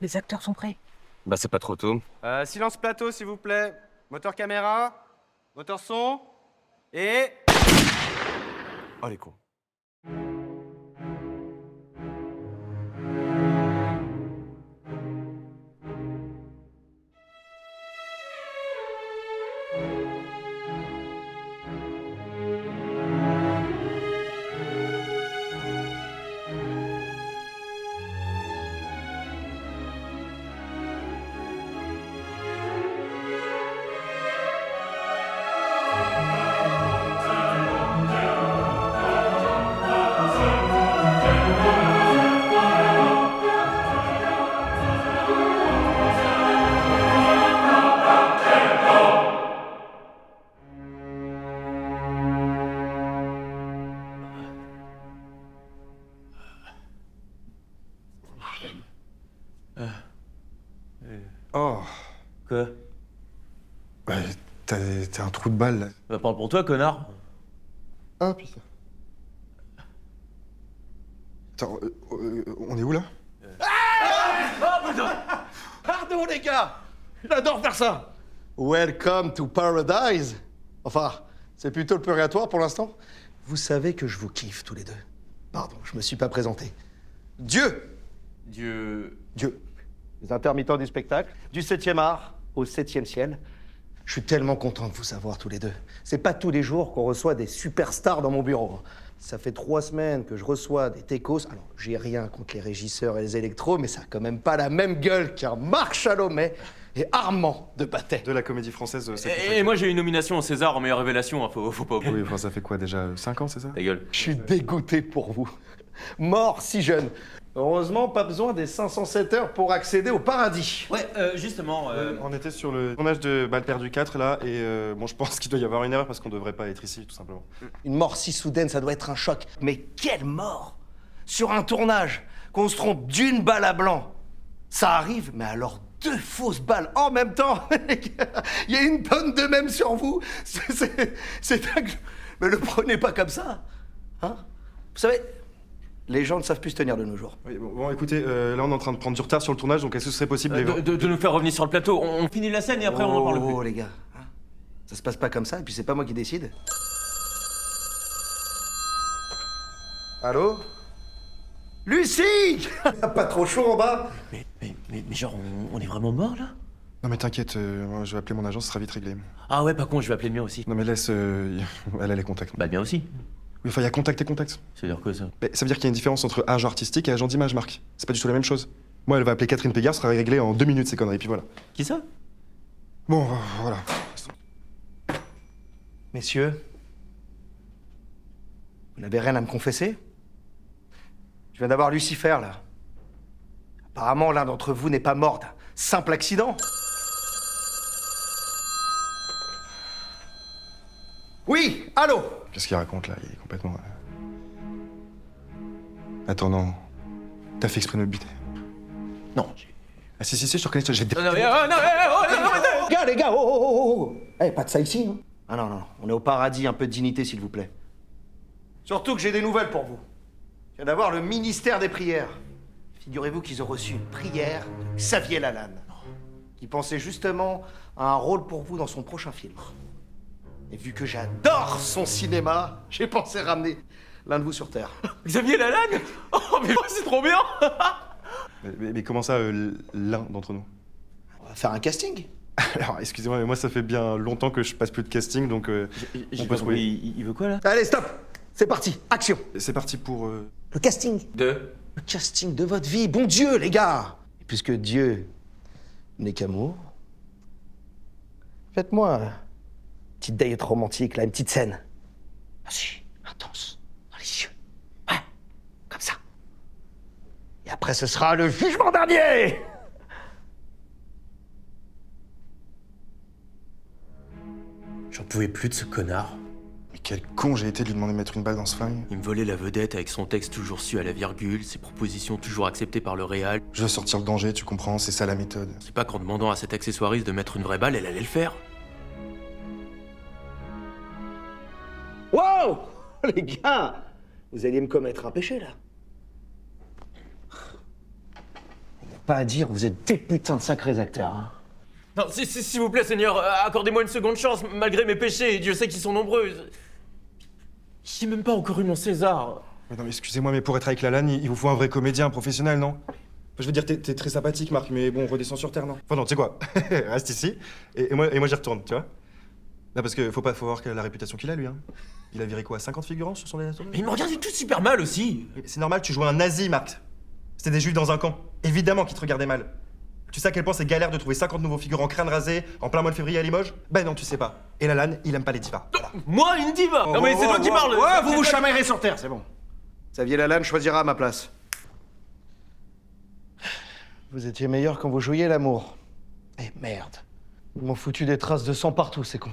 Les acteurs sont prêts. Bah c'est pas trop tôt. Silence plateau, s'il vous plaît. Moteur caméra, moteur son, et... Oh les cons. Oh, Quoi? ouais, t'as un trou de balle là. Bah parle pour toi, connard. Ah putain. Attends, on est où là? Pardon les gars, j'adore faire ça. Welcome to paradise. Enfin, c'est plutôt le purgatoire pour l'instant. Vous savez que je vous kiffe tous les deux. Pardon, je me suis pas présenté. Dieu. Dieu... Les intermittents du spectacle, du 7e art au 7e ciel. Je suis tellement content de vous savoir tous les deux. C'est pas tous les jours qu'on reçoit des superstars dans mon bureau. Ça fait 3 semaines que je reçois des techos. Alors, j'ai rien contre les régisseurs et les électros, mais ça a quand même pas la même gueule qu'un Marc Chalomet et Armand de Patay. De la comédie française, c'est... Et moi j'ai eu une nomination au César en meilleure révélation, hein, faut pas oublier. Oui, enfin ça fait quoi déjà 5 ans, c'est ça? Ta gueule. Je suis dégoûté pour vous. Mort si jeune. Heureusement, pas besoin des 507 heures pour accéder au paradis. Ouais, justement... On était sur le tournage de Balle perdue 4 là, et bon, je pense qu'il doit y avoir une erreur parce qu'on devrait pas être ici, tout simplement. Une mort si soudaine, ça doit être un choc. Mais quelle mort! Sur un tournage, qu'on se trompe d'une balle à blanc. Ça arrive, mais alors 2 fausses balles en même temps. Il y a une tonne de même sur vous. C'est dingue. Mais le prenez pas comme ça. Hein? Vous savez, les gens ne savent plus se tenir de nos jours. Oui, bon, écoutez, là on est en train de prendre du retard sur le tournage, donc est-ce que ce serait possible de nous faire revenir sur le plateau. On finit la scène et après on en parle plus. Oh les gars, hein, ça se passe pas comme ça, et puis c'est pas moi qui décide. Allô? Lucie! Pas trop chaud en bas? Mais genre, on est vraiment mort là? Non mais t'inquiète, moi, je vais appeler mon agence, ce sera vite réglé. Ah ouais, pas con, je vais appeler le mien aussi. Non mais laisse, elle a les contacts. Bah le mien aussi. Oui, enfin, il y a contact et contact. C'est-à-dire quoi ça? Mais ça veut dire qu'il y a une différence entre agent artistique et agent d'image, Marc. C'est pas du tout la même chose. Moi, elle va appeler Catherine Pégard, ce sera réglé en 2 minutes, ces conneries, puis voilà. Qui ça? Bon, voilà. Messieurs, vous n'avez rien à me confesser? Je viens d'avoir Lucifer, là. Apparemment, l'un d'entre vous n'est pas mort d'un simple accident. Oui, allô? Qu'est-ce qu'il raconte, là? Il est complètement... Attends, non. T'as fait exprès de me buter. Non, Ah si, je te reconnais, j'ai... non, Les gars, oh. Eh, pas de ça ici, hein. Ah non, on est au paradis, un peu de dignité, s'il vous plaît. Surtout que j'ai des nouvelles pour vous. Je viens d'avoir le ministère des prières. Figurez-vous qu'ils ont reçu une prière de Xavier Lalanne, qui pensait justement à un rôle pour vous dans son prochain film. Et vu que j'adore son cinéma, j'ai pensé ramener l'un de vous sur Terre. Xavier Lalanne? Oh mais c'est trop bien. Mais comment ça, l'un d'entre nous? On va faire un casting. Alors, excusez-moi, mais moi, ça fait bien longtemps que je passe plus de casting, donc on peut trouver... Il veut quoi là? Allez, stop. C'est parti, action. C'est parti pour... Le casting. De? Le casting de votre vie, bon Dieu, les gars. Et puisque Dieu n'est qu'amour, faites-moi une petite date romantique, là, une petite scène. Vas-y, intense, dans les yeux. Ouais, comme ça. Et après, ce sera le jugement dernier. J'en pouvais plus de ce connard. Mais quel con j'ai été de lui demander de mettre une balle dans ce flingue. Il me volait la vedette avec son texte toujours su à la virgule, ses propositions toujours acceptées par le réal. Je veux sortir le danger, tu comprends, c'est ça la méthode. C'est pas qu'en demandant à cet accessoiriste de mettre une vraie balle, elle allait le faire. Wow. Les gars, vous alliez me commettre un péché, là. pas à dire, vous êtes des putains de sacrés acteurs. Hein. Non, s'il vous plaît, Seigneur, accordez-moi une seconde chance, malgré mes péchés, Dieu sait qu'ils sont nombreux. J'ai même pas encore eu mon César. Mais non, mais excusez-moi, mais pour être avec Lalanne, il vous faut un vrai comédien, un professionnel, non? Je veux dire, t'es très sympathique, Marc, mais bon, redescends sur terre, non? Enfin non, tu sais quoi, reste ici, et moi j'y retourne, tu vois? Non, parce que faut voir la réputation qu'il a, lui, hein. Il a viré quoi, 50 figurants sur son Anatomie? Mais il me regardait tout super mal aussi. C'est normal, tu jouais un nazi, Marc. C'était des juifs dans un camp. Évidemment qu'ils te regardaient mal. Tu sais à quel point c'est galère de trouver 50 nouveaux figurants crâne rasé en plein mois de février à Limoges? Ben non, tu sais pas. Et Lalanne, il aime pas les divas. Voilà. Moi, une diva. Non mais c'est toi qui parles. Ouais, vous vous chamaillerez sur terre, c'est bon. Xavier Lalanne choisira à ma place. Vous étiez meilleur quand vous jouiez l'amour. Eh merde. Ils m'ont foutu des traces de sang partout, c'est con.